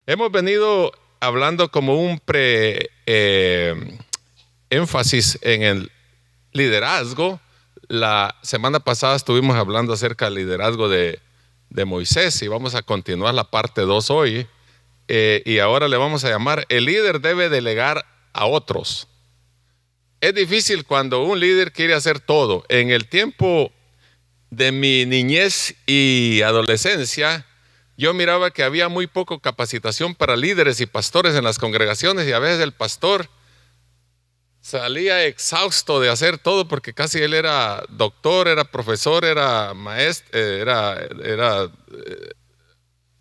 Hemos venido hablando como un énfasis en el liderazgo. La semana pasada estuvimos hablando acerca del liderazgo de Moisés y vamos a continuar la parte 2 hoy. Y ahora le vamos a llamar: el líder debe delegar a otros. Es difícil cuando un líder quiere hacer todo. En el tiempo de mi niñez y adolescencia, yo miraba que había muy poco capacitación para líderes y pastores en las congregaciones, y a veces el pastor salía exhausto de hacer todo porque casi él era doctor, era profesor, era maestro,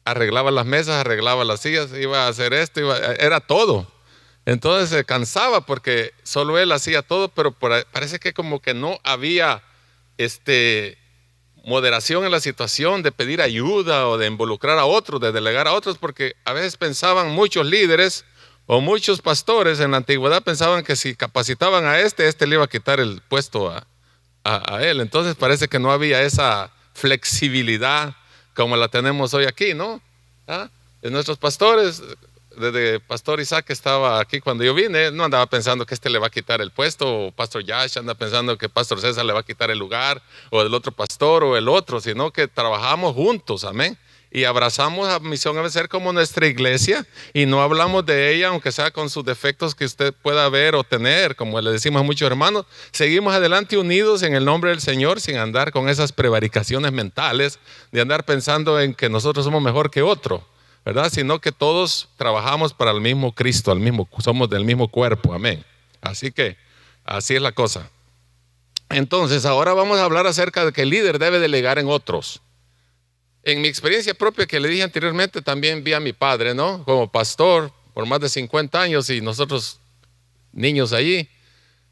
arreglaba las mesas, arreglaba las sillas, iba a hacer esto, era todo. Entonces se cansaba porque solo él hacía todo, pero parece que como que no había moderación en la situación de pedir ayuda o de involucrar a otros, de delegar a otros, porque a veces pensaban muchos líderes o muchos pastores en la antigüedad, pensaban que si capacitaban a este le iba a quitar el puesto a él. Entonces parece que no había esa flexibilidad como la tenemos hoy aquí, ¿no? De nuestros pastores, desde Pastor Isaac, que estaba aquí cuando yo vine, no andaba pensando que le va a quitar el puesto, o Pastor Yash anda pensando que Pastor César le va a quitar el lugar, o el otro pastor o el otro, sino que trabajamos juntos, amén. Y abrazamos a Misión Ebenecer como nuestra iglesia, y no hablamos de ella, aunque sea con sus defectos que usted pueda ver o tener, como le decimos a muchos hermanos. Seguimos adelante unidos en el nombre del Señor, sin andar con esas prevaricaciones mentales, de andar pensando en que nosotros somos mejor que otro, ¿verdad? Sino que todos trabajamos para el mismo Cristo, somos del mismo cuerpo, amén. Así que así es la cosa. Entonces ahora vamos a hablar acerca de que el líder debe delegar en otros. En mi experiencia propia, que le dije anteriormente, también vi a mi padre, ¿no? Como pastor por más de 50 años, y nosotros niños allí,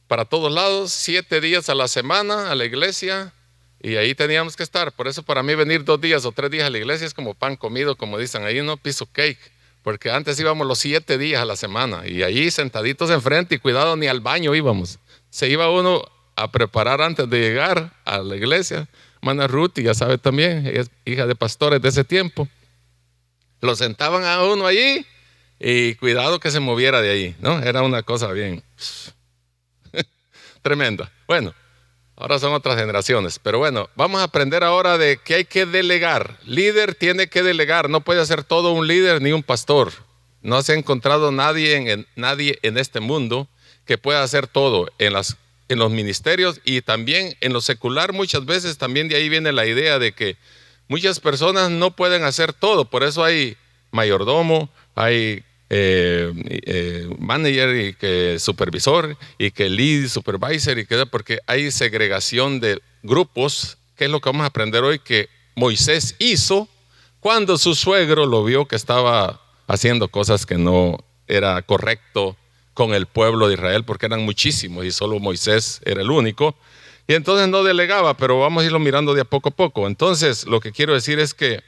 para todos lados, 7 días a la semana a la iglesia, y ahí teníamos que estar. Por eso para mí venir 2 días o 3 días a la iglesia es como pan comido, como dicen ahí, no piece of cake, porque antes íbamos los 7 días a la semana, y allí sentaditos enfrente, y cuidado, ni al baño íbamos. Se iba uno a preparar antes de llegar a la iglesia. Hermana Ruth, ya sabe también, ella es hija de pastores de ese tiempo. Lo sentaban a uno allí, y cuidado que se moviera de ahí, ¿no? Era una cosa bien tremenda. Bueno, ahora son otras generaciones, pero bueno, vamos a aprender ahora de que hay que delegar. Líder tiene que delegar, no puede hacer todo un líder ni un pastor. No se ha encontrado nadie en este mundo que pueda hacer todo en los ministerios, y también en lo secular. Muchas veces también de ahí viene la idea de que muchas personas no pueden hacer todo. Por eso hay mayordomo, hay manager, y que supervisor, y que lead supervisor, porque hay segregación de grupos, que es lo que vamos a aprender hoy, que Moisés hizo cuando su suegro lo vio que estaba haciendo cosas que no era correcto con el pueblo de Israel, porque eran muchísimos y solo Moisés era el único. Y entonces no delegaba, pero vamos a irlo mirando de a poco. Entonces lo que quiero decir es que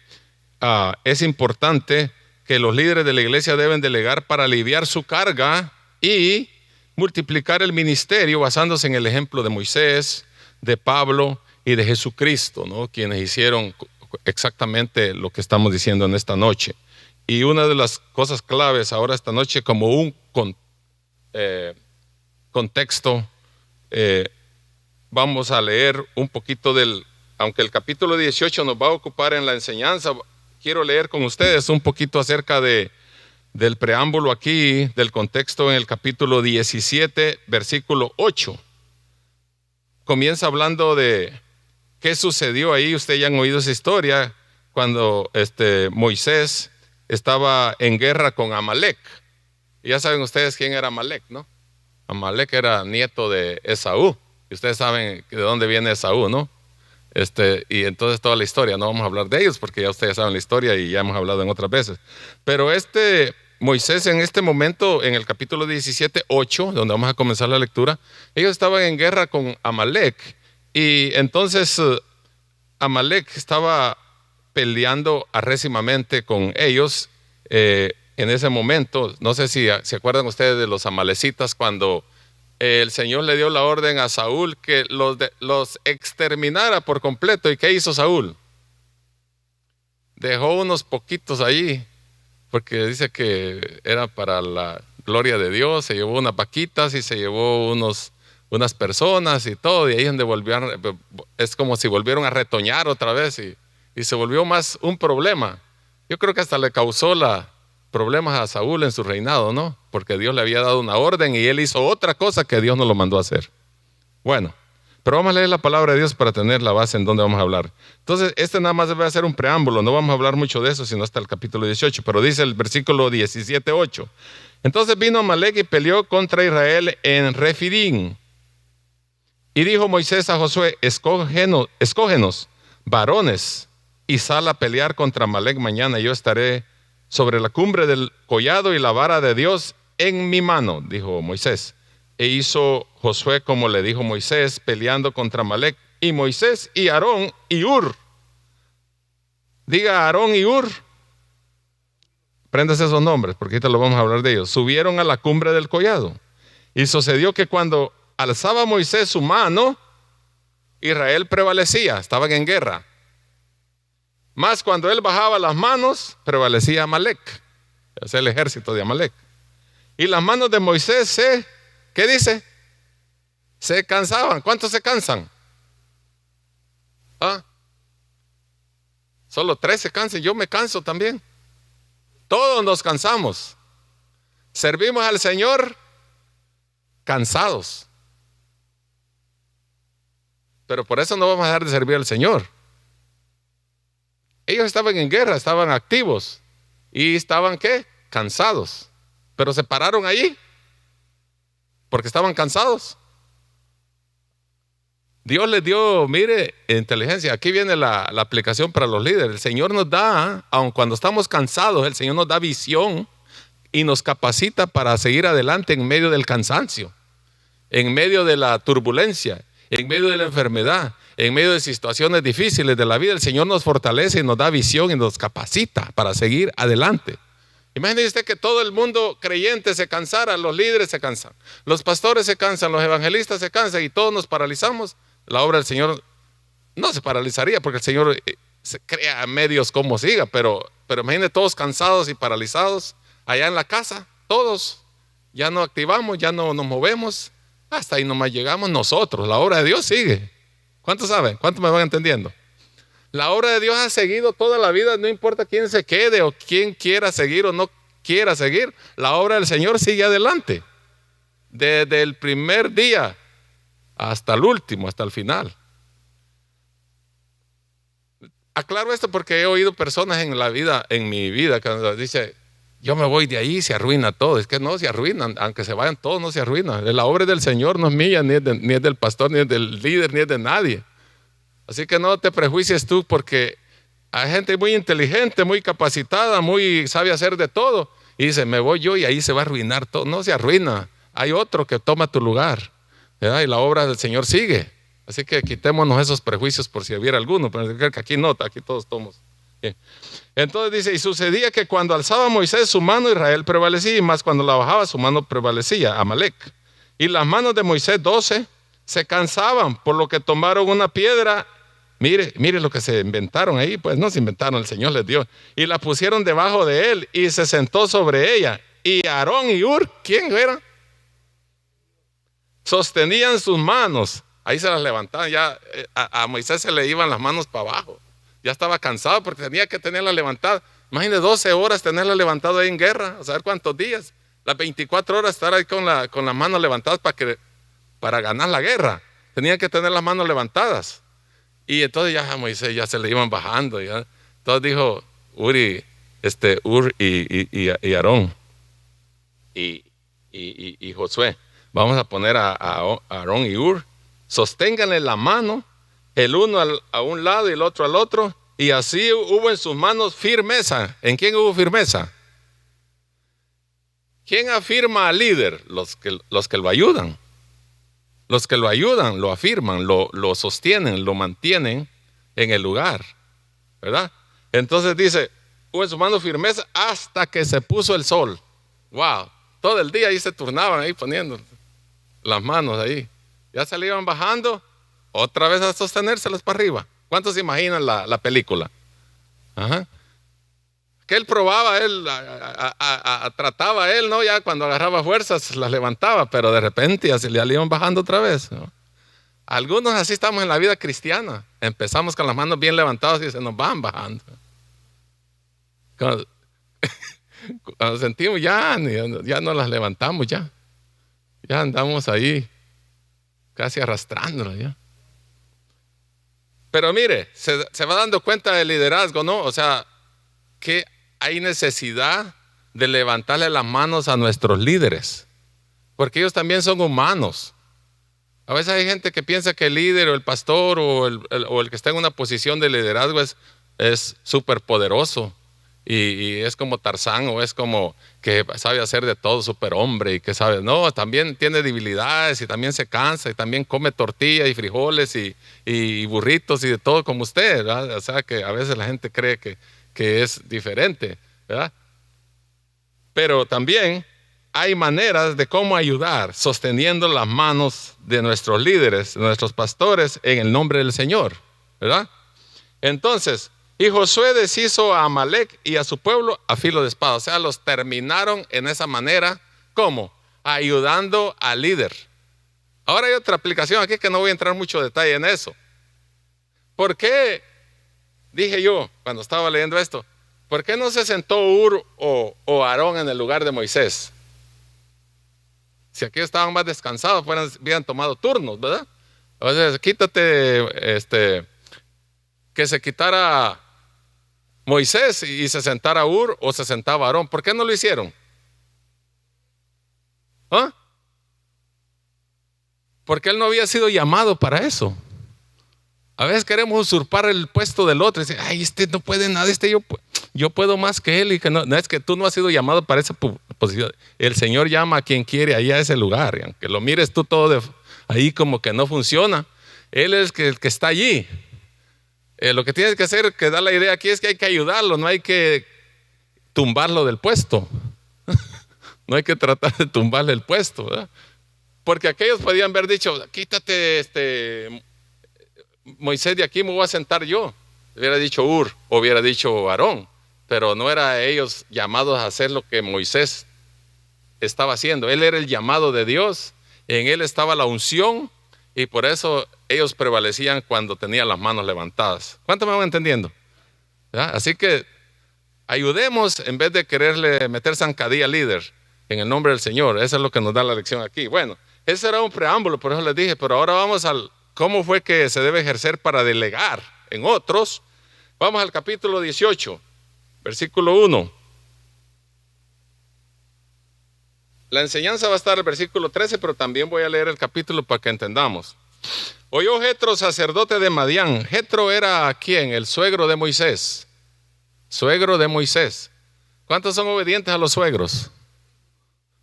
es importante que los líderes de la iglesia deben delegar para aliviar su carga y multiplicar el ministerio, basándose en el ejemplo de Moisés, de Pablo y de Jesucristo, ¿no? Quienes hicieron exactamente lo que estamos diciendo en esta noche. Y una de las cosas claves ahora esta noche, como un contexto, vamos a leer un poquito aunque el capítulo 18 nos va a ocupar en la enseñanza, quiero leer con ustedes un poquito acerca del preámbulo aquí, del contexto en el capítulo 17, versículo 8. Comienza hablando de qué sucedió ahí. Ustedes ya han oído esa historia, cuando Moisés estaba en guerra con Amalek. Ya saben ustedes quién era Amalek, ¿no? Amalek era nieto de Esaú, y ustedes saben de dónde viene Esaú, ¿no? Y entonces toda la historia, no vamos a hablar de ellos porque ya ustedes saben la historia y ya hemos hablado en otras veces. Pero Moisés, en este momento, en el capítulo 17, 8, donde vamos a comenzar la lectura, ellos estaban en guerra con Amalek, y entonces Amalek estaba peleando arrésimamente con ellos en ese momento. No sé si se acuerdan ustedes de los amalecitas, cuando el Señor le dio la orden a Saúl que los exterminara por completo. ¿Y qué hizo Saúl? Dejó unos poquitos ahí porque dice que era para la gloria de Dios. Se llevó unas vaquitas y se llevó unas personas y todo, y ahí es donde volvieron, es como si volvieron a retoñar otra vez y se volvió más un problema. Yo creo que hasta le causó problemas a Saúl en su reinado, ¿no? Porque Dios le había dado una orden y él hizo otra cosa que Dios no lo mandó a hacer. Bueno, pero vamos a leer la palabra de Dios para tener la base en donde vamos a hablar. Entonces, nada más debe ser un preámbulo, no vamos a hablar mucho de eso, sino hasta el capítulo 18, pero dice el versículo 17:8. Entonces vino Amalek y peleó contra Israel en Refidim. Y dijo Moisés a Josué: escógenos varones y sal a pelear contra Amalek mañana. Yo estaré sobre la cumbre del collado y la vara de Dios en mi mano, dijo Moisés. E hizo Josué como le dijo Moisés, peleando contra Amalek. Y Moisés y Aarón y Hur. Diga Aarón y Hur. Préndase esos nombres, porque ahorita lo vamos a hablar de ellos. Subieron a la cumbre del collado. Y sucedió que cuando alzaba Moisés su mano, Israel prevalecía, estaban en guerra. Mas cuando él bajaba las manos, prevalecía Amalek, es el ejército de Amalek. Y las manos de Moisés ¿qué dice? Se cansaban. ¿Cuántos se cansan? Solo 3 se cansan, yo me canso también. Todos nos cansamos. Servimos al Señor cansados. Pero por eso no vamos a dejar de servir al Señor. Ellos estaban en guerra, estaban activos. Y estaban, ¿qué? Cansados. Pero se pararon allí porque estaban cansados. Dios les dio, mire, inteligencia. Aquí viene la aplicación para los líderes. El Señor nos da, aun cuando estamos cansados, el Señor nos da visión y nos capacita para seguir adelante en medio del cansancio, en medio de la turbulencia, en medio de la enfermedad, en medio de situaciones difíciles de la vida. El Señor nos fortalece y nos da visión y nos capacita para seguir adelante. Imagínese usted que todo el mundo creyente se cansara, los líderes se cansan, los pastores se cansan, los evangelistas se cansan y todos nos paralizamos. La obra del Señor no se paralizaría porque el Señor se crea medios como siga, pero imagínese todos cansados y paralizados allá en la casa, todos ya no activamos, ya no nos movemos, hasta ahí nomás llegamos nosotros. La obra de Dios sigue. ¿Cuántos saben? ¿Cuántos me van entendiendo? La obra de Dios ha seguido toda la vida, no importa quién se quede o quién quiera seguir o no quiera seguir. La obra del Señor sigue adelante, desde el primer día hasta el último, hasta el final. Aclaro esto porque he oído personas en mi vida, que dicen: yo me voy de ahí, se arruina todo. Es que no se arruinan, aunque se vayan todos, no se arruina. La obra del Señor no es mía, ni es del pastor, ni es del líder, ni es de nadie. Así que no te prejuicies tú, porque hay gente muy inteligente, muy capacitada, muy sabe hacer de todo, y dice: me voy yo y ahí se va a arruinar todo. No se arruina, hay otro que toma tu lugar, ¿verdad? Y la obra del Señor sigue. Así que quitémonos esos prejuicios por si hubiera alguno, pero creo que aquí no, aquí todos tomamos. Bien. Entonces dice: y sucedía que cuando alzaba Moisés su mano, Israel prevalecía, y más cuando la bajaba su mano prevalecía Amalek. Y las manos de Moisés 12 se cansaban, por lo que tomaron una piedra. Mire lo que se inventaron ahí, pues no se inventaron, el Señor les dio. Y la pusieron debajo de él y se sentó sobre ella. Y Aarón y Hur, ¿quién era? Sostenían sus manos. Ahí se las levantaban. Ya a Moisés se le iban las manos para abajo. Ya estaba cansado porque tenía que tenerla levantada. Imagínese 12 horas tenerla levantada ahí en guerra. A saber cuántos días. Las 24 horas estar ahí con las manos levantadas para ganar la guerra. Tenía que tener las manos levantadas. Y entonces ya a Moisés ya se le iban bajando. Ya. Entonces dijo Hur y Aarón y Josué: vamos a poner a Aarón y Hur, sosténganle la mano, el uno a un lado y el otro al otro. Y así hubo en sus manos firmeza. ¿En quién hubo firmeza? ¿Quién afirma al líder? Los que lo ayudan. Los que lo ayudan, lo afirman, lo sostienen, lo mantienen en el lugar, ¿verdad? Entonces dice: hubo en su mano firmeza hasta que se puso el sol. Wow, todo el día ahí se turnaban, ahí poniendo las manos ahí. Ya se le iban bajando, otra vez a sostenérselas para arriba. ¿Cuántos se imaginan la película? Ajá. porque él probaba, él trataba a él, ¿no? Ya cuando agarraba fuerzas las levantaba, pero de repente ya se le iban bajando otra vez, ¿no? Algunos así estamos en la vida cristiana. Empezamos con las manos bien levantadas y se nos van bajando. Cuando, cuando sentimos ya no las levantamos ya. Ya andamos ahí casi arrastrándolas ya. Pero mire, se va dando cuenta del liderazgo, ¿no? O sea, que hay necesidad de levantarle las manos a nuestros líderes, porque ellos también son humanos. A veces hay gente que piensa que el líder o el pastor o el que está en una posición de liderazgo es súper poderoso y es como Tarzán, o es como que sabe hacer de todo, superhombre, y que sabe, no, también tiene debilidades y también se cansa y también come tortilla y frijoles y burritos y de todo como usted, ¿verdad? O sea que a veces la gente cree que es diferente, ¿verdad? Pero también hay maneras de cómo ayudar sosteniendo las manos de nuestros líderes, de nuestros pastores, en el nombre del Señor, ¿verdad? Entonces, y Josué deshizo a Amalec y a su pueblo a filo de espada. O sea, los terminaron en esa manera. ¿Cómo? Ayudando al líder. Ahora hay otra aplicación aquí que no voy a entrar mucho detalle en eso. ¿Por qué? Dije yo cuando estaba leyendo esto, ¿por qué no se sentó Ur o Aarón en el lugar de Moisés? Si aquí estaban más descansados, hubieran tomado turnos, ¿verdad? O sea, quítate, que se quitara Moisés y se sentara Ur, o se sentaba Aarón. ¿Por qué no lo hicieron? ¿Ah? Porque él no había sido llamado para eso. A veces queremos usurpar el puesto del otro y decir, ay, este no puede nada, yo puedo más que él. Y que no, es que tú no has sido llamado para esa posición. El Señor llama a quien quiere ahí a ese lugar. Y aunque lo mires tú todo ahí como que no funciona, Él es el que está allí. Lo que tienes que hacer, que da la idea aquí, es que hay que ayudarlo, no hay que tumbarlo del puesto. No hay que tratar de tumbarle el puesto, ¿verdad? Porque aquellos podían haber dicho, quítate Moisés de aquí, me voy a sentar yo. Hubiera dicho Ur, o hubiera dicho Aarón, pero no era ellos llamados a hacer lo que Moisés estaba haciendo. Él era el llamado de Dios, en él estaba la unción, y por eso ellos prevalecían cuando tenían las manos levantadas. ¿Cuánto me van entendiendo? ¿Ya? Así que ayudemos en vez de quererle meter zancadilla al líder, en el nombre del Señor. Eso es lo que nos da la lección aquí. Bueno, ese era un preámbulo, por eso les dije, pero ahora vamos al cómo fue que se debe ejercer para delegar en otros. Vamos al capítulo 18, versículo 1. La enseñanza va a estar en el versículo 13, pero también voy a leer el capítulo para que entendamos. Oyó Jetro, sacerdote de Madián. Jetro era ¿quién? El suegro de Moisés. Suegro de Moisés. ¿Cuántos son obedientes a los suegros?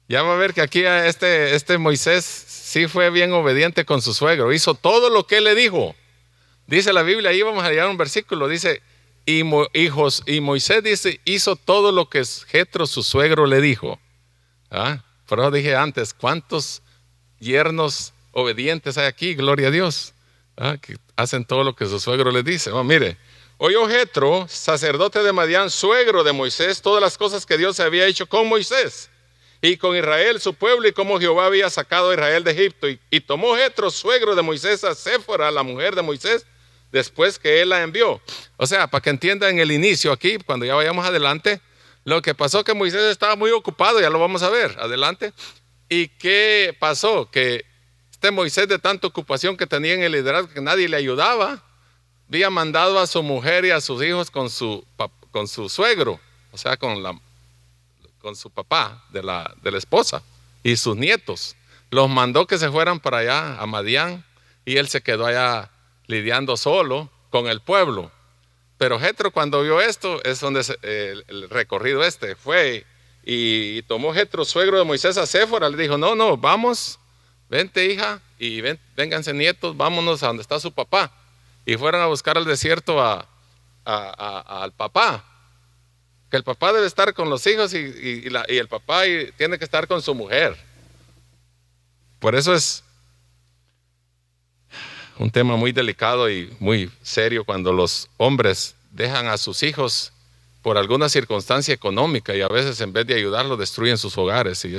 Ya va a ver que aquí este Moisés sí fue bien obediente con su suegro. Hizo todo lo que él le dijo. Dice la Biblia, ahí vamos a llegar a un versículo. Dice, y Moisés dice, hizo todo lo que Jetro, su suegro, le dijo. ¿Ah? Por eso dije antes, ¿cuántos yernos obedientes hay aquí? Gloria a Dios. ¿Ah? Que hacen todo lo que su suegro les dice. Oh, mire, oyó Jetro, sacerdote de Madián, suegro de Moisés, todas las cosas que Dios había hecho con Moisés y con Israel su pueblo, y cómo Jehová había sacado a Israel de Egipto. Y tomó Jetro, suegro de Moisés, a Séfora, la mujer de Moisés, después que él la envió. O sea, para que entiendan el inicio aquí, cuando ya vayamos adelante, lo que pasó que Moisés estaba muy ocupado, ya lo vamos a ver adelante. ¿Y qué pasó? Que Moisés, de tanta ocupación que tenía en el liderazgo, que nadie le ayudaba, había mandado a su mujer y a sus hijos con su suegro, o sea, con su papá de la esposa, y sus nietos. Los mandó que se fueran para allá a Madián, y él se quedó allá lidiando solo con el pueblo. Pero Jetro, cuando vio esto, es donde el recorrido fue, y tomó Jetro, suegro de Moisés, a Séfora. Le dijo, no, vamos, vente hija, y vénganse nietos, vámonos a donde está su papá. Y fueron a buscar al desierto al papá, que el papá debe estar con los hijos, y el papá tiene que estar con su mujer. Por eso es un tema muy delicado y muy serio cuando los hombres dejan a sus hijos por alguna circunstancia económica y a veces en vez de ayudarlo destruyen sus hogares. Y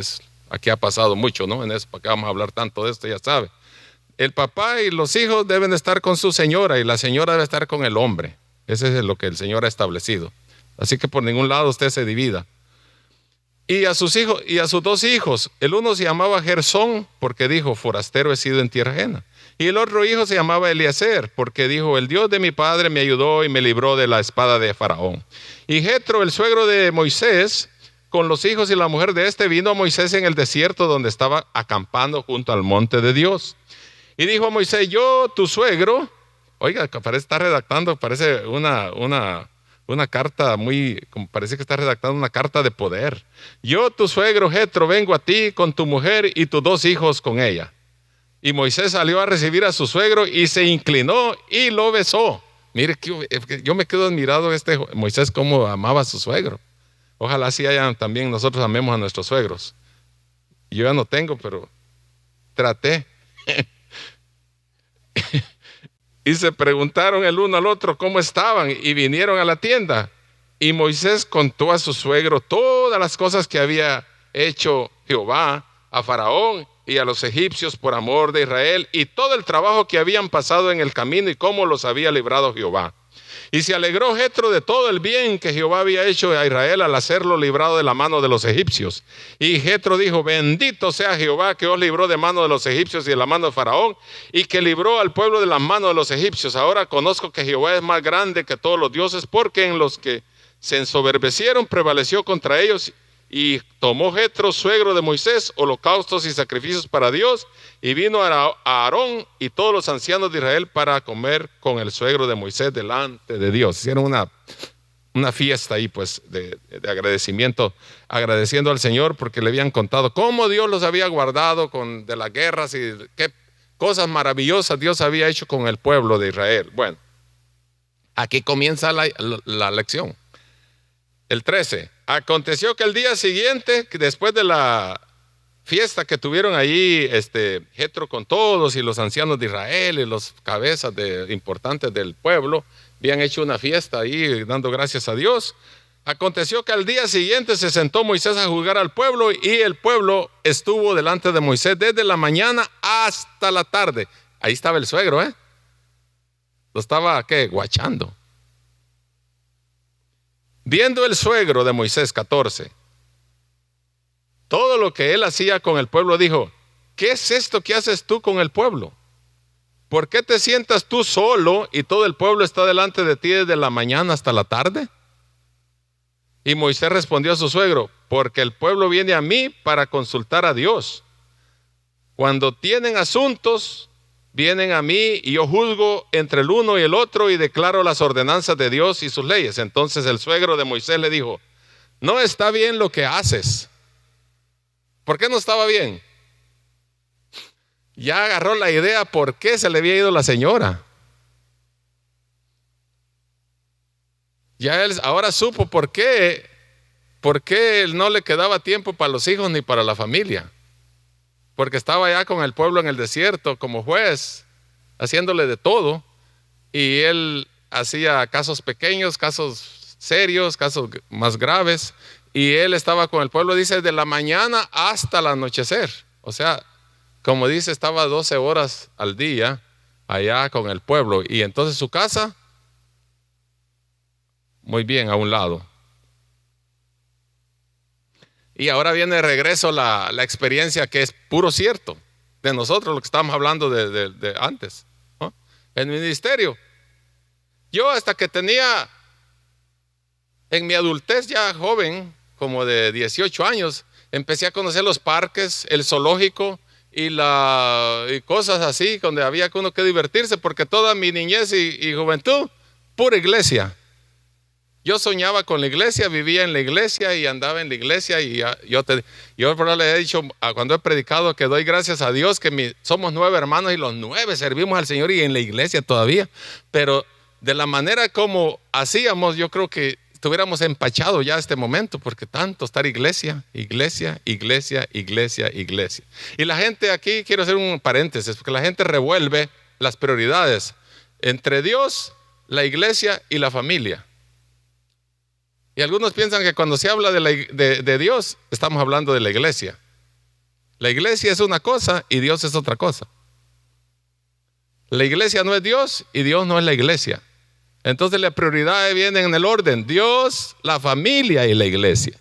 aquí ha pasado mucho, ¿no? En eso, ¿para qué vamos a hablar tanto de esto? Ya sabe. El papá y los hijos deben estar con su señora y la señora debe estar con el hombre. Ese es lo que el Señor ha establecido. Así que por ningún lado usted se divida. Y a sus hijos, y a sus dos hijos, el uno se llamaba Gersón, porque dijo, forastero he sido en tierra ajena. Y el otro hijo se llamaba Eliezer, porque dijo, el Dios de mi padre me ayudó y me libró de la espada de Faraón. Y Jetro, el suegro de Moisés, con los hijos y la mujer de este, vino a Moisés en el desierto donde estaba acampando junto al monte de Dios. Y dijo a Moisés, yo, tu suegro, oiga, parece está redactando, parece una carta parece que está redactando una carta de poder. Yo, tu suegro Jetro, vengo a ti con tu mujer y tus dos hijos con ella. Y Moisés salió a recibir a su suegro y se inclinó y lo besó. Mire, yo me quedo admirado Moisés cómo amaba a su suegro. Ojalá así también nosotros amemos a nuestros suegros. Yo ya no tengo, pero traté. Y se preguntaron el uno al otro cómo estaban y vinieron a la tienda. Y Moisés contó a su suegro todas las cosas que había hecho Jehová a Faraón y a los egipcios por amor de Israel y todo el trabajo que habían pasado en el camino y cómo los había librado Jehová. Y se alegró Jetro de todo el bien que Jehová había hecho a Israel al hacerlo librado de la mano de los egipcios. Y Jetro dijo, bendito sea Jehová que os libró de mano de los egipcios y de la mano de Faraón y que libró al pueblo de la mano de los egipcios. Ahora conozco que Jehová es más grande que todos los dioses, porque en los que se ensoberbecieron prevaleció contra ellos. Y tomó Jetro, suegro de Moisés, holocaustos y sacrificios para Dios, y vino a Aarón y todos los ancianos de Israel para comer con el suegro de Moisés delante de Dios. Hicieron una fiesta ahí, pues, de agradecimiento, agradeciendo al Señor porque le habían contado cómo Dios los había guardado de las guerras y qué cosas maravillosas Dios había hecho con el pueblo de Israel. Bueno, aquí comienza la lección. El 13. Aconteció que el día siguiente, después de la fiesta que tuvieron allí Jetro con todos y los ancianos de Israel y los cabezas importantes del pueblo, habían hecho una fiesta ahí dando gracias a Dios. Aconteció que al día siguiente se sentó Moisés a juzgar al pueblo y el pueblo estuvo delante de Moisés desde la mañana hasta la tarde. Ahí estaba el suegro, lo estaba, guachando. Viendo el suegro de Moisés, 14, todo lo que él hacía con el pueblo, dijo, ¿qué es esto que haces tú con el pueblo? ¿Por qué te sientas tú solo y todo el pueblo está delante de ti desde la mañana hasta la tarde? Y Moisés respondió a su suegro, porque el pueblo viene a mí para consultar a Dios. Cuando tienen asuntos, vienen a mí y yo juzgo entre el uno y el otro y declaro las ordenanzas de Dios y sus leyes. Entonces el suegro de Moisés le dijo, no está bien lo que haces. ¿Por qué no estaba bien? Ya agarró la idea por qué se le había ido la señora. Ya él ahora supo por qué él no le quedaba tiempo para los hijos ni para la familia. Porque estaba ya con el pueblo en el desierto como juez, haciéndole de todo. Y él hacía casos pequeños, casos serios, casos más graves. Y él estaba con el pueblo, dice, de la mañana hasta el anochecer. O sea, como dice, estaba 12 horas al día allá con el pueblo. Y entonces su casa, muy bien, a un lado. Y ahora viene de regreso la experiencia que es puro cierto de nosotros, lo que estábamos hablando de antes, ¿no? El ministerio. Yo hasta que tenía, en mi adultez ya joven, como de 18 años, empecé a conocer los parques, el zoológico y cosas así, donde había uno que divertirse, porque toda mi niñez y juventud, pura iglesia. Yo soñaba con la iglesia, vivía en la iglesia y andaba en la iglesia. Y yo le he dicho, cuando he predicado, que doy gracias a Dios que somos 9 hermanos y los 9 servimos al Señor y en la iglesia todavía. Pero de la manera como hacíamos, yo creo que estuviéramos empachados ya este momento, porque tanto estar iglesia. Y la gente aquí, quiero hacer un paréntesis, porque la gente revuelve las prioridades entre Dios, la iglesia y la familia. Y algunos piensan que cuando se habla de Dios, estamos hablando de la iglesia. La iglesia es una cosa y Dios es otra cosa. La iglesia no es Dios y Dios no es la iglesia. Entonces las prioridades vienen en el orden: Dios, la familia y la iglesia.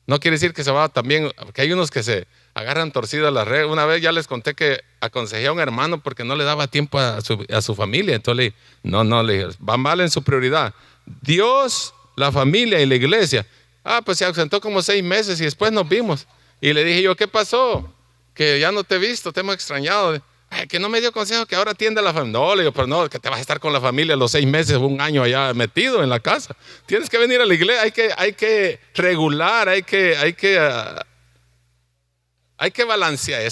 No quiere decir que se va también, que hay unos que se agarran torcidas las redes. Una vez ya les conté que aconsejé a un hermano porque no le daba tiempo a su familia. Entonces le dije, va mal en su prioridad: Dios, la familia y la iglesia. Pues se ausentó como 6 meses y después nos vimos. Y le dije yo, ¿qué pasó? Que ya no te he visto, te hemos extrañado. Que no me dio consejo que ahora atienda a la familia. No, le digo, pero no, que te vas a estar con la familia los 6 meses o 1 año allá metido en la casa. Tienes que venir a la iglesia, hay que regular, hay que balancear.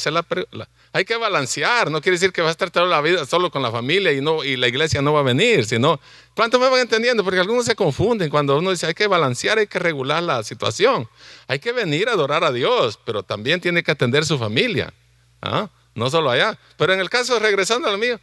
Hay que balancear. No quiere decir que vas a estar toda la vida solo con la familia y la iglesia no va a venir, sino, ¿cuántos me van entendiendo? Porque algunos se confunden cuando uno dice hay que balancear, hay que regular la situación. Hay que venir a adorar a Dios, pero también tiene que atender su familia. No solo allá. Pero en el caso, regresando al mío,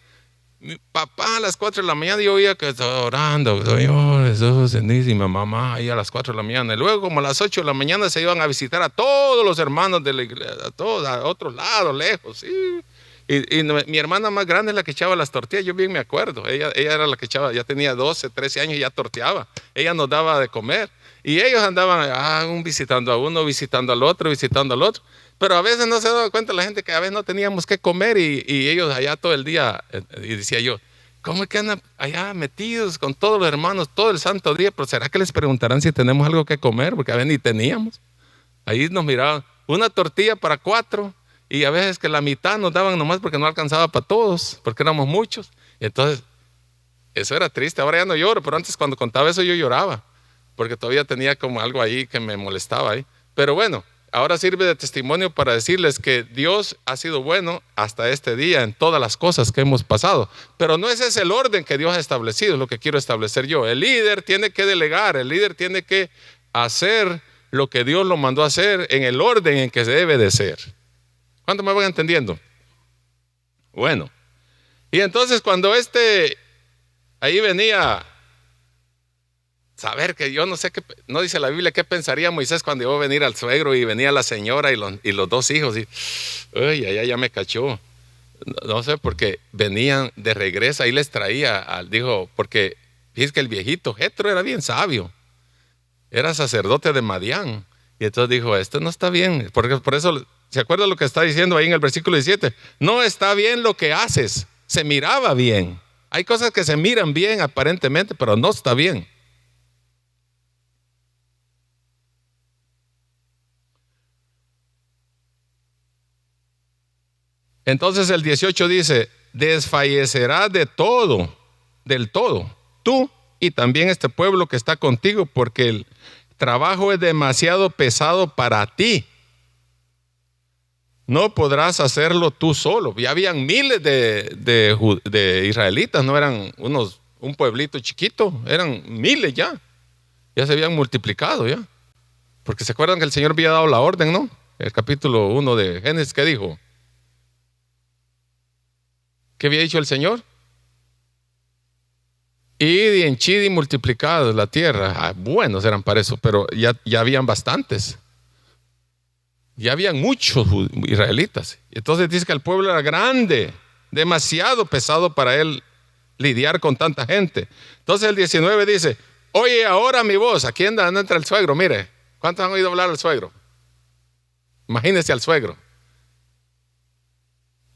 mi papá a las 4 de la mañana yo oía que estaba orando: Señor Jesús, y mi mamá ahí a las 4 de la mañana. Y luego como a las 8 de la mañana se iban a visitar a todos los hermanos de la iglesia, a todos, a otros lados, lejos. ¿Sí? Y mi hermana más grande es la que echaba las tortillas, yo bien me acuerdo. Ella era la que echaba, ya tenía 12, 13 años y ya torteaba. Ella nos daba de comer. Y ellos andaban visitando a uno, visitando al otro, visitando al otro. Pero a veces no se daba cuenta la gente que a veces no teníamos que comer y ellos allá todo el día. Y decía yo, ¿cómo es que andan allá metidos con todos los hermanos todo el santo día? Pero ¿será que les preguntarán si tenemos algo que comer? Porque a veces ni teníamos. Ahí nos miraban, una tortilla para 4 y a veces que la mitad nos daban nomás porque no alcanzaba para todos, porque éramos muchos. Y entonces, eso era triste. Ahora ya no lloro, pero antes cuando contaba eso yo lloraba, porque todavía tenía como algo ahí que me molestaba ahí. Pero bueno, ahora sirve de testimonio para decirles que Dios ha sido bueno hasta este día en todas las cosas que hemos pasado. Pero no ese es el orden que Dios ha establecido, es lo que quiero establecer yo. El líder tiene que delegar, el líder tiene que hacer lo que Dios lo mandó a hacer en el orden en que se debe de ser. ¿Cuántos me van entendiendo? Bueno, y entonces cuando ahí venía, saber que yo no sé qué, no dice la Biblia qué pensaría Moisés cuando iba a venir al suegro y venía la señora y los 2 hijos y ya me cachó. No sé, porque venían de regreso, ahí les traía, dijo, porque fíjese que el viejito Jetro era bien sabio, era sacerdote de Madián, y entonces dijo, esto no está bien, porque por eso, ¿se acuerda lo que está diciendo ahí en el versículo 17? No está bien lo que haces. Se miraba bien. Hay cosas que se miran bien aparentemente, pero no está bien. Entonces el 18 dice, desfallecerá del todo, tú y también este pueblo que está contigo, porque el trabajo es demasiado pesado para ti. No podrás hacerlo tú solo. Ya habían miles de israelitas, no eran un pueblito chiquito, eran miles ya. Ya se habían multiplicado ya. Porque se acuerdan que el Señor había dado la orden, ¿no? El capítulo 1 de Génesis, ¿qué dijo? ¿Qué había dicho el Señor? Id y henchid y multiplicad la tierra. Buenos eran para eso, pero ya habían bastantes. Ya habían muchos israelitas. Entonces dice que el pueblo era grande, demasiado pesado para él lidiar con tanta gente. Entonces el 19 dice, oye ahora mi voz. Aquí entra el suegro, mire. ¿Cuántos han oído hablar al suegro? Imagínense al suegro.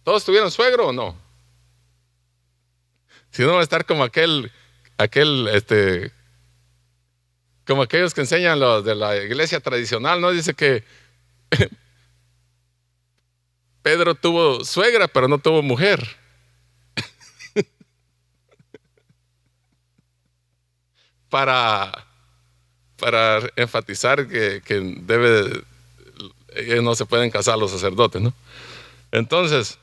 ¿Todos tuvieron suegro o no? Si no va a estar como como aquellos que enseñan los de la iglesia tradicional, ¿no? Dice que Pedro tuvo suegra, pero no tuvo mujer. Para enfatizar que ellos no se pueden casar los sacerdotes, ¿no? Entonces,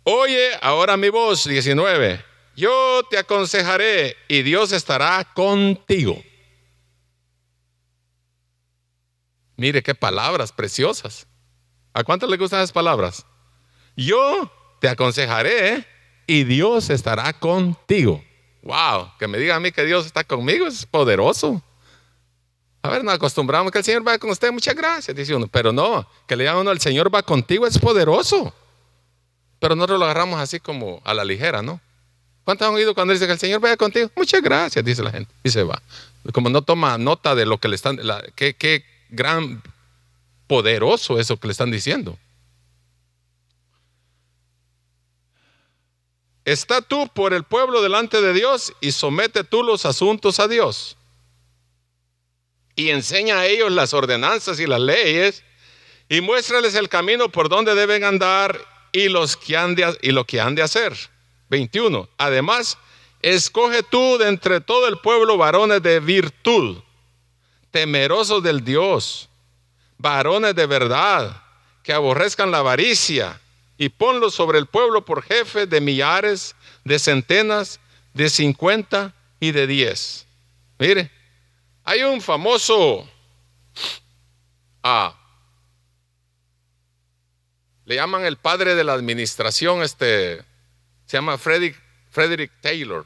oye ahora mi voz, 19. Yo te aconsejaré y Dios estará contigo. Mire qué palabras preciosas. ¿A cuántos les gustan esas palabras? Yo te aconsejaré y Dios estará contigo. Wow, que me diga a mí que Dios está conmigo es poderoso. A ver, nos acostumbramos que el Señor va con usted, muchas gracias, dice uno. Pero no, que le diga a uno, el Señor va contigo, es poderoso. Pero nosotros lo agarramos así como a la ligera, ¿no? ¿Cuántos han oído cuando dice que el Señor vaya contigo? Muchas gracias, dice la gente. Y se va. Como no toma nota de lo que le están, qué gran poderoso eso que le están diciendo. Está tú por el pueblo delante de Dios y somete tú los asuntos a Dios. Y enseña a ellos las ordenanzas y las leyes y muéstrales el camino por donde deben andar y lo que han de hacer. 21. Además, escoge tú de entre todo el pueblo varones de virtud, temerosos del Dios, varones de verdad, que aborrezcan la avaricia, y ponlos sobre el pueblo por jefes de millares, de centenas, de 50 y de 10. Mire, hay un famoso, le llaman el padre de la administración, se llama Frederick Taylor.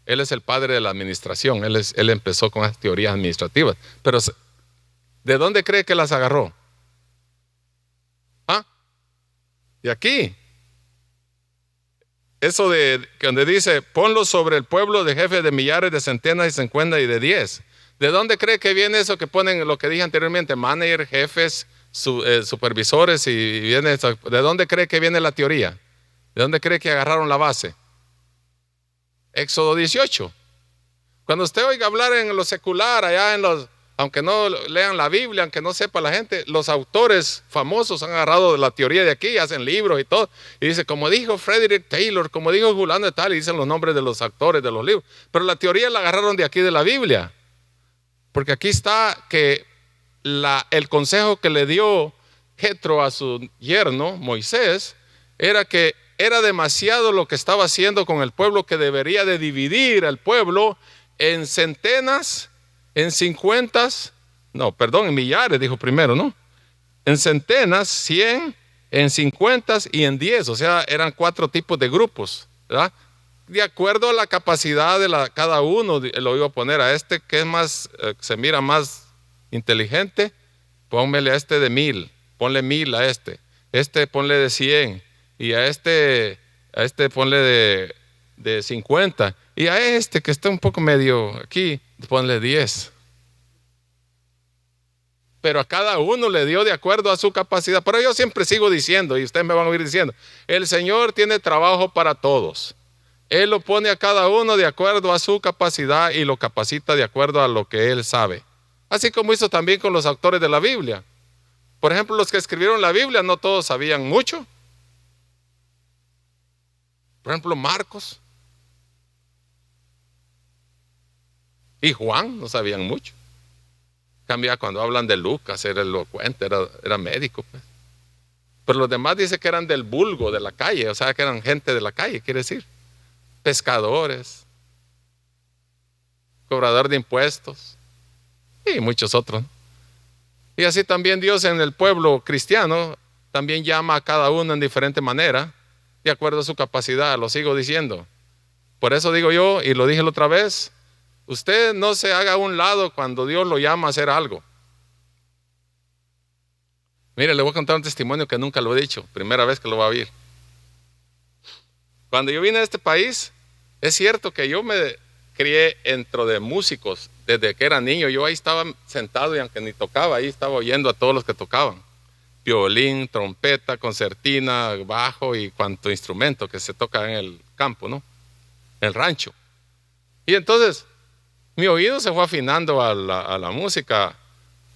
Él es el padre de la administración. Él empezó con las teorías administrativas. Pero ¿de dónde cree que las agarró? De aquí. Eso de donde dice, ponlo sobre el pueblo de jefes de millares, de centenas y 50 y de 10. ¿De dónde cree que viene eso que ponen, lo que dije anteriormente, manager, jefes, supervisores y viene eso? ¿De dónde cree que viene la teoría? ¿De dónde cree que agarraron la base? Éxodo 18. Cuando usted oiga hablar en lo secular, allá aunque no lean la Biblia, aunque no sepa la gente, los autores famosos han agarrado la teoría de aquí, hacen libros y todo, y dice, como dijo Frederick Taylor, como dijo fulano de tal, y dicen los nombres de los autores de los libros, pero la teoría la agarraron de aquí de la Biblia, porque aquí está que el consejo que le dio Jetro a su yerno, Moisés, era que era demasiado lo que estaba haciendo con el pueblo, que debería de dividir al pueblo en centenas, en 50, en millares, dijo primero, ¿no? En centenas, 100, en 50 y en 10, o sea, eran 4 tipos de grupos, ¿verdad? De acuerdo a la capacidad de cada uno, lo iba a poner a este que es más, se mira más inteligente, pónmele a este de 1000, ponle 1000 a este ponle de 100, y a este ponle de 50, y a este que está un poco medio aquí, ponle 10. Pero a cada uno le dio de acuerdo a su capacidad. Pero yo siempre sigo diciendo, y ustedes me van a oír diciendo, el Señor tiene trabajo para todos. Él lo pone a cada uno de acuerdo a su capacidad y lo capacita de acuerdo a lo que Él sabe. Así como hizo también con los autores de la Biblia. Por ejemplo, los que escribieron la Biblia no todos sabían mucho. Por ejemplo, Marcos y Juan no sabían mucho. Cambia cuando hablan de Lucas, era elocuente, era médico, pues. Pero los demás dice que eran del vulgo, de la calle, o sea que eran gente de la calle, quiere decir. Pescadores, cobrador de impuestos y muchos otros. Y así también Dios en el pueblo cristiano también llama a cada uno en diferente manera, de acuerdo a su capacidad, lo sigo diciendo. Por eso digo yo, y lo dije la otra vez, usted no se haga a un lado cuando Dios lo llama a hacer algo. Mire, le voy a contar un testimonio que nunca lo he dicho, primera vez que lo va a oír. Cuando yo vine a este país, es cierto que yo me crié dentro de músicos. Desde que era niño, yo ahí estaba sentado y aunque ni tocaba, ahí estaba oyendo a todos los que tocaban. Violín, trompeta, concertina, bajo y cuanto instrumento que se toca en el campo, ¿no? En el rancho. Y entonces, mi oído se fue afinando a la música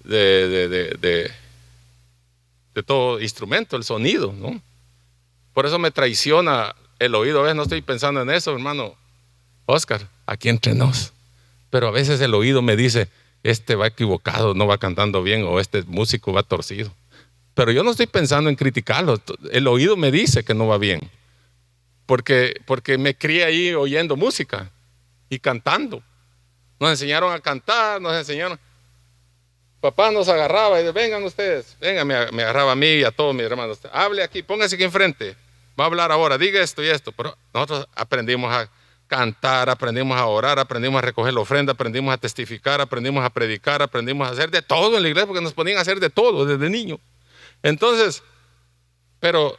de todo instrumento, el sonido, ¿no? Por eso me traiciona el oído. A veces no estoy pensando en eso, hermano Oscar, aquí entre nos. Pero a veces el oído me dice, este va equivocado, no va cantando bien, o este músico va torcido. Pero yo no estoy pensando en criticarlo. El oído me dice que no va bien. Porque me crié ahí oyendo música y cantando. Nos enseñaron a cantar, papá nos agarraba y dice, vengan ustedes, vengan, me agarraba a mí y a todos mis hermanos. Hable aquí, póngase aquí enfrente, va a hablar ahora, diga esto y esto. Pero nosotros aprendimos cantar, aprendimos a orar, aprendimos a recoger la ofrenda, aprendimos a testificar, aprendimos a predicar, aprendimos a hacer de todo en la iglesia porque nos ponían a hacer de todo desde niño. Entonces, pero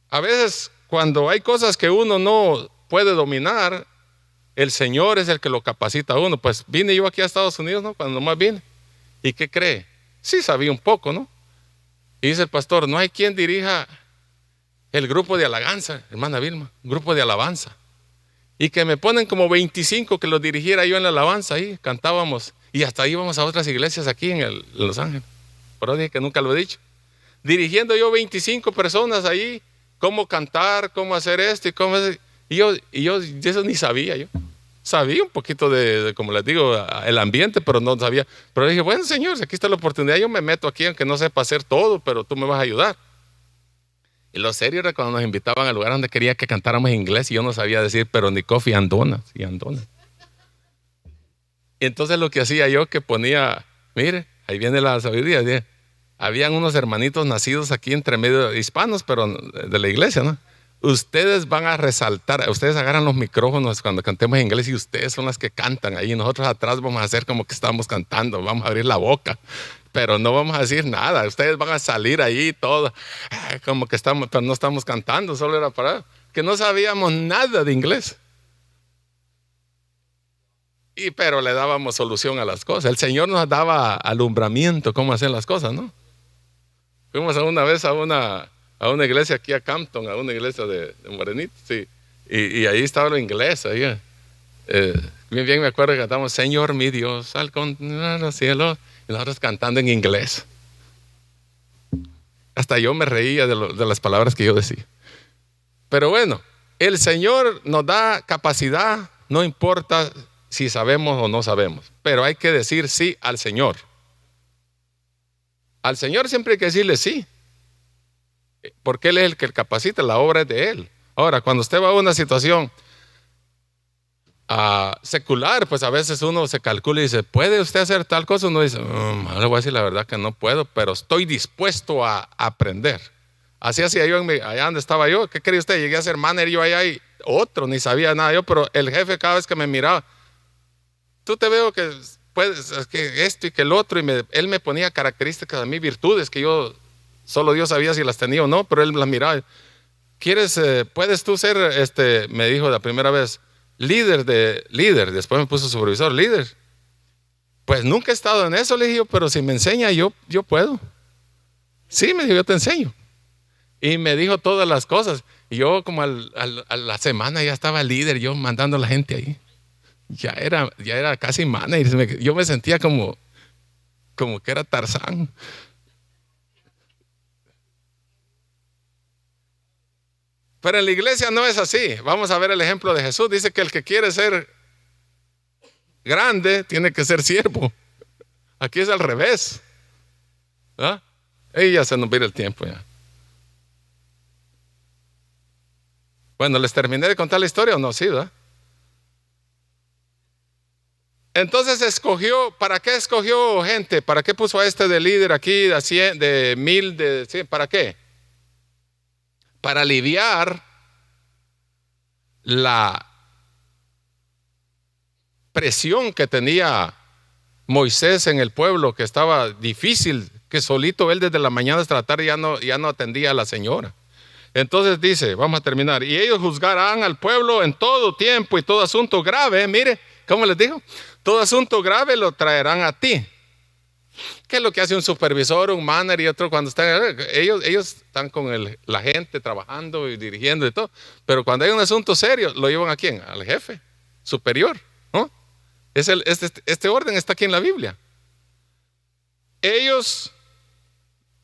a veces cuando hay cosas que uno no puede dominar, el Señor es el que lo capacita a uno. Pues vine yo aquí a Estados Unidos, ¿no? Cuando más vine. ¿Y qué cree? Sí sabía un poco, ¿no? Y dice el pastor, no hay quien dirija el grupo de alabanza, hermana Vilma, un grupo de alabanza. Y que me ponen como 25 que los dirigiera yo en la alabanza ahí, cantábamos. Y hasta íbamos a otras iglesias aquí en Los Ángeles. Por eso dije que nunca lo he dicho. Dirigiendo yo 25 personas ahí, cómo cantar, cómo hacer esto y cómo hacer. Y yo de eso ni sabía yo. Sabía un poquito de, como les digo, el ambiente, pero no sabía. Pero dije, bueno, Señor, si aquí está la oportunidad, yo me meto aquí, aunque no sepa hacer todo, pero tú me vas a ayudar. Y lo serio era cuando nos invitaban al lugar donde quería que cantáramos en inglés y yo no sabía decir, pero ni coffee and donuts y donuts. Y entonces lo que hacía yo, que ponía, mire, ahí viene la sabiduría. Habían unos hermanitos nacidos aquí entre medio hispanos, pero de la iglesia, ¿no? Ustedes van a resaltar, ustedes agarran los micrófonos cuando cantemos en inglés y ustedes son las que cantan ahí. Nosotros atrás vamos a hacer como que estamos cantando, vamos a abrir la boca, pero no vamos a decir nada. Ustedes van a salir ahí todo, como que estamos, pero no estamos cantando, solo era para que no sabíamos nada de inglés. Pero le dábamos solución a las cosas. El Señor nos daba alumbramiento, cómo hacer las cosas, ¿no? Fuimos una vez a una iglesia aquí a Campton, a una iglesia de Morenito, sí. Y ahí estaba lo inglés, ahí. Bien me acuerdo que cantamos, Señor mi Dios, al continuar los cielos, y nosotros cantando en inglés. Hasta yo me reía de las palabras que yo decía. Pero bueno, el Señor nos da capacidad, no importa si sabemos o no sabemos, pero hay que decir sí al Señor. Al Señor siempre hay que decirle sí, porque Él es el que capacita, la obra es de Él. Ahora, cuando usted va a una situación secular, pues a veces uno se calcula y dice, ¿puede usted hacer tal cosa? Uno dice, le voy a decir la verdad que no puedo, pero estoy dispuesto a aprender. Así hacía yo allá donde estaba yo. ¿Qué quería usted? Llegué a ser manager yo allá y otro, ni sabía nada yo, pero el jefe cada vez que me miraba, tú te veo que puedes, que esto y que el otro, y él me ponía características a mí, virtudes que yo, solo Dios sabía si las tenía o no, pero él las miraba. ¿Puedes tú ser, me dijo la primera vez, líder, después me puso supervisor, líder? Pues nunca he estado en eso, le dije yo, pero si me enseña yo puedo. Sí, me dijo, yo te enseño. Y me dijo todas las cosas. Y yo como a la semana ya estaba líder, yo mandando a la gente ahí. Ya era casi manager. Yo me sentía como que era Tarzán. Pero en la iglesia no es así. Vamos a ver el ejemplo de Jesús. Dice que el que quiere ser grande tiene que ser siervo. Aquí es al revés. ¿Ah? Y ya se nos viene el tiempo ya. Bueno, ¿les terminé de contar la historia o no? Sí, ¿verdad? Entonces ¿para qué escogió gente? ¿Para qué puso a este de líder aquí, de 1000, ¿para qué? Para aliviar la presión que tenía Moisés en el pueblo, que estaba difícil, que solito él desde la mañana hasta la tarde ya no atendía a la señora. Entonces dice, vamos a terminar, y ellos juzgarán al pueblo en todo tiempo y todo asunto grave. Mire, ¿cómo les digo? Todo asunto grave lo traerán a ti. ¿Qué es lo que hace un supervisor, un manager y otro cuando están? Ellos están con la gente trabajando y dirigiendo y todo. Pero cuando hay un asunto serio, ¿lo llevan a quién? Al jefe superior, ¿no? Este orden está aquí en la Biblia. Ellos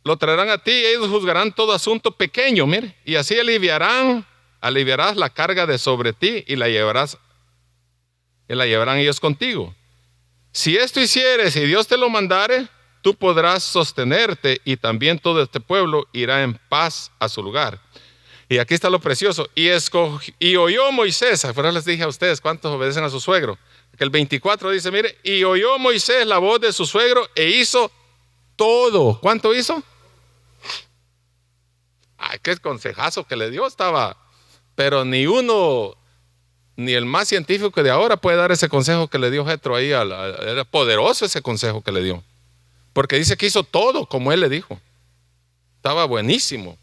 lo traerán a ti, ellos juzgarán todo asunto pequeño, mire, y así aliviarás la carga de sobre ti y la llevarán ellos contigo. Si esto hicieres y Dios te lo mandare, tú podrás sostenerte y también todo este pueblo irá en paz a su lugar. Y aquí está lo precioso. Y oyó Moisés, afuera les dije a ustedes cuántos obedecen a su suegro. Que el 24 dice, mire, y oyó Moisés la voz de su suegro e hizo todo. ¿Cuánto hizo? Ay, qué consejazo que le dio estaba. Pero ni uno Ni el más científico de ahora puede dar ese consejo que le dio Jetro ahí. Era poderoso ese consejo que le dio. Porque dice que hizo todo como él le dijo. Estaba buenísimo.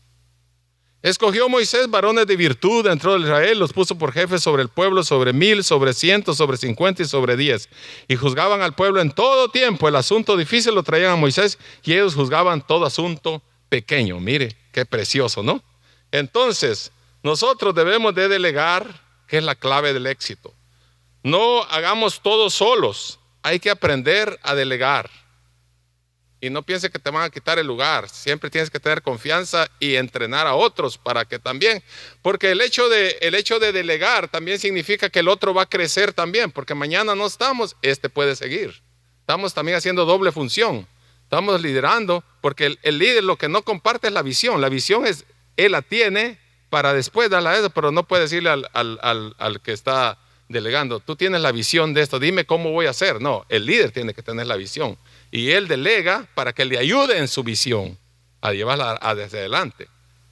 Escogió Moisés varones de virtud dentro de Israel, los puso por jefes sobre el pueblo, sobre 1000, sobre 100, sobre 50 y sobre 10. Y juzgaban al pueblo en todo tiempo. El asunto difícil lo traían a Moisés y ellos juzgaban todo asunto pequeño. Mire, qué precioso, ¿no? Entonces, nosotros debemos de delegar, que es la clave del éxito. No hagamos todo solos. Hay que aprender a delegar. Y no piense que te van a quitar el lugar. Siempre tienes que tener confianza y entrenar a otros para que también. Porque el hecho de delegar también significa que el otro va a crecer también. Porque mañana no estamos, este puede seguir. Estamos también haciendo doble función. Estamos liderando, porque el líder lo que no comparte es la visión. La visión es, él la tiene para después darle a eso, pero no puede decirle al que está delegando, tú tienes la visión de esto, dime cómo voy a hacer. No, el líder tiene que tener la visión. Y él delega para que le ayude en su visión a llevarla hacia adelante.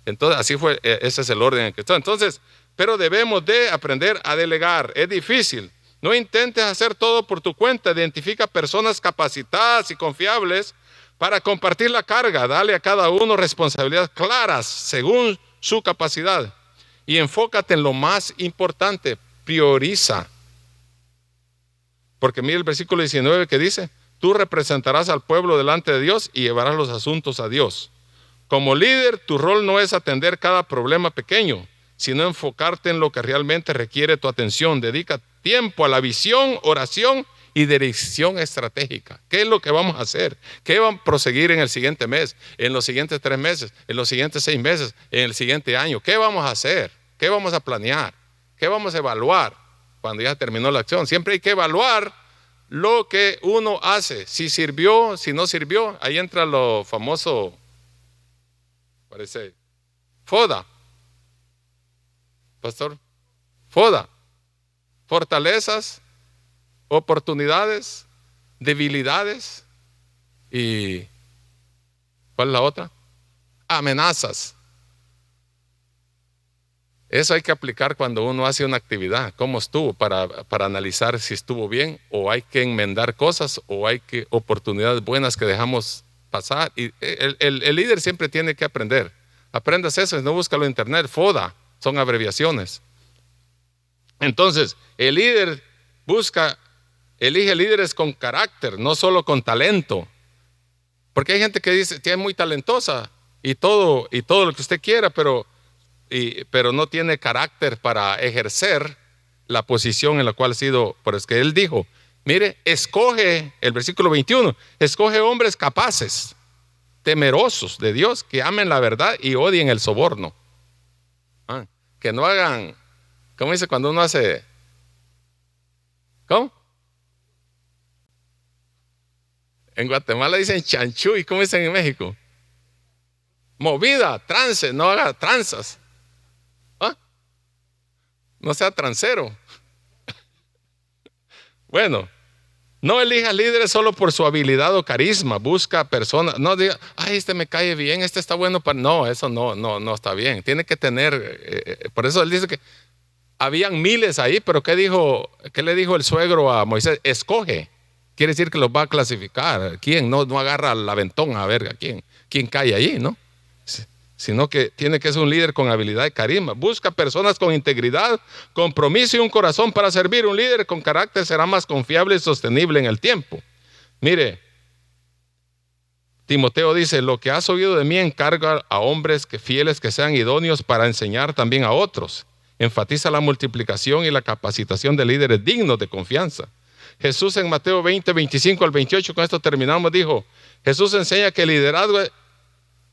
Entonces, así fue, ese es el orden en que está. Entonces, pero debemos de aprender a delegar. Es difícil. No intentes hacer todo por tu cuenta. Identifica personas capacitadas y confiables para compartir la carga. Dale a cada uno responsabilidades claras según su capacidad. Y enfócate en lo más importante. Prioriza. Porque mira el versículo 19 que dice: tú representarás al pueblo delante de Dios y llevarás los asuntos a Dios. Como líder, tu rol no es atender cada problema pequeño, sino enfocarte en lo que realmente requiere tu atención. Dedica tiempo a la visión, oración y dirección estratégica. ¿Qué es lo que vamos a hacer? ¿Qué van a proseguir en el siguiente mes, en los siguientes 3 meses, en los siguientes 6 meses, en el siguiente año? ¿Qué vamos a hacer? ¿Qué vamos a planear? ¿Qué vamos a evaluar cuando ya terminó la acción? Siempre hay que evaluar lo que uno hace, si sirvió, si no sirvió. Ahí entra lo famoso, parece, FODA, pastor, FODA, fortalezas, oportunidades, debilidades y ¿cuál es la otra? Amenazas. Eso hay que aplicar cuando uno hace una actividad, cómo estuvo, para analizar si estuvo bien, o hay que enmendar cosas, o hay que oportunidades buenas que dejamos pasar. Y el líder siempre tiene que aprender. Aprendas eso, no búscalo en internet. FODA son abreviaciones. Entonces, el líder elige líderes con carácter, no solo con talento. Porque hay gente que dice que es muy talentosa y todo lo que usted quiera, pero no tiene carácter para ejercer la posición en la cual ha sido. Por eso que él dijo, mire, escoge, el versículo 21, escoge hombres capaces, temerosos de Dios, que amen la verdad y odien el soborno. Que no hagan, ¿cómo dice cuando uno hace? ¿Cómo? En Guatemala dicen chanchú, ¿y cómo dicen en México? Movida, trance, no haga tranzas. No sea transero. Bueno, no elijas líderes solo por su habilidad o carisma. Busca personas. No diga, ay, este me cae bien, este está bueno para. No, eso no está bien. Tiene que tener. Por eso él dice que habían miles ahí, pero ¿qué le dijo el suegro a Moisés? Escoge. Quiere decir que los va a clasificar. ¿Quién? No agarra al aventón a ver a quién cae allí, ¿no? Sino que tiene que ser un líder con habilidad y carisma. Busca personas con integridad, compromiso y un corazón para servir. Un líder con carácter será más confiable y sostenible en el tiempo. Mire, Timoteo dice, lo que has oído de mí encarga a hombres fieles que sean idóneos para enseñar también a otros. Enfatiza la multiplicación y la capacitación de líderes dignos de confianza. Jesús en Mateo 20, 25 al 28, con esto terminamos, dijo, Jesús enseña que el liderazgo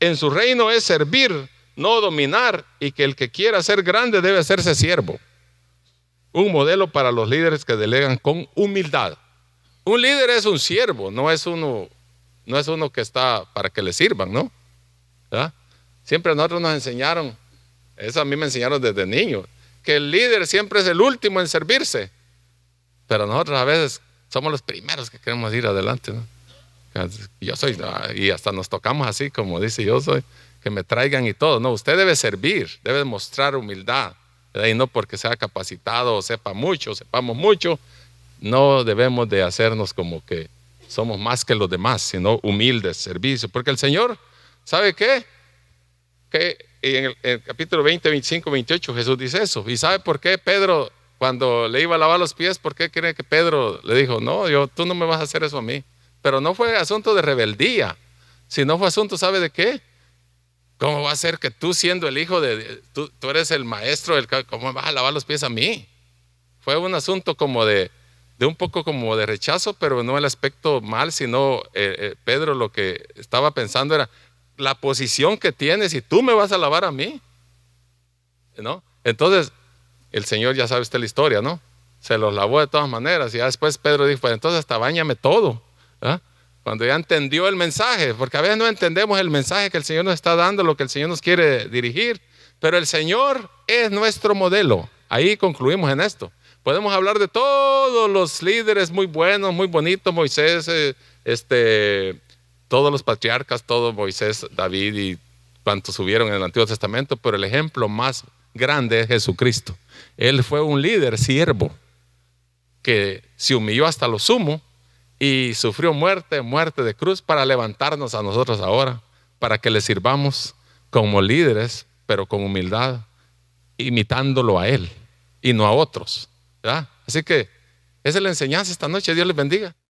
en su reino es servir, no dominar, y que el que quiera ser grande debe hacerse siervo. Un modelo para los líderes que delegan con humildad. Un líder es un siervo, no es uno que está para que le sirvan, ¿no? ¿verdad? Siempre a nosotros nos enseñaron, eso a mí me enseñaron desde niño, que el líder siempre es el último en servirse. Pero nosotros a veces somos los primeros que queremos ir adelante, ¿no? Yo soy, y hasta nos tocamos así, como dice yo soy, que me traigan y todo. No, usted debe servir, debe mostrar humildad, ¿verdad? Y no porque sea capacitado o sepa mucho, sepamos mucho, no debemos de hacernos como que somos más que los demás, sino humildes, servicio. Porque el Señor, ¿sabe qué? Que en el capítulo 20, 25, 28 Jesús dice eso. ¿Y sabe por qué Pedro, cuando le iba a lavar los pies, por qué cree que Pedro le dijo, no, tú no me vas a hacer eso a mí? Pero no fue asunto de rebeldía, sino fue asunto, ¿sabe de qué? ¿Cómo va a ser que tú, siendo el hijo tú eres el maestro, ¿cómo me vas a lavar los pies a mí? Fue un asunto como de un poco como de rechazo, pero no el aspecto mal, sino Pedro lo que estaba pensando era la posición que tienes y tú me vas a lavar a mí, ¿no? Entonces, el Señor, ya sabe usted la historia, ¿no? Se los lavó de todas maneras y ya después Pedro dijo, pues entonces hasta báñame todo, ¿ah? Cuando ya entendió el mensaje, porque a veces no entendemos el mensaje que el Señor nos está dando, lo que el Señor nos quiere dirigir, pero el Señor es nuestro modelo. Ahí concluimos en esto. Podemos hablar de todos los líderes muy buenos, muy bonitos, Moisés, todos los patriarcas, todos Moisés, David y cuantos subieron en el Antiguo Testamento, pero el ejemplo más grande es Jesucristo. Él fue un líder siervo que se humilló hasta lo sumo y sufrió muerte de cruz para levantarnos a nosotros ahora, para que le sirvamos como líderes, pero con humildad, imitándolo a Él y no a otros, ¿verdad? Así que esa es la enseñanza esta noche. Dios les bendiga.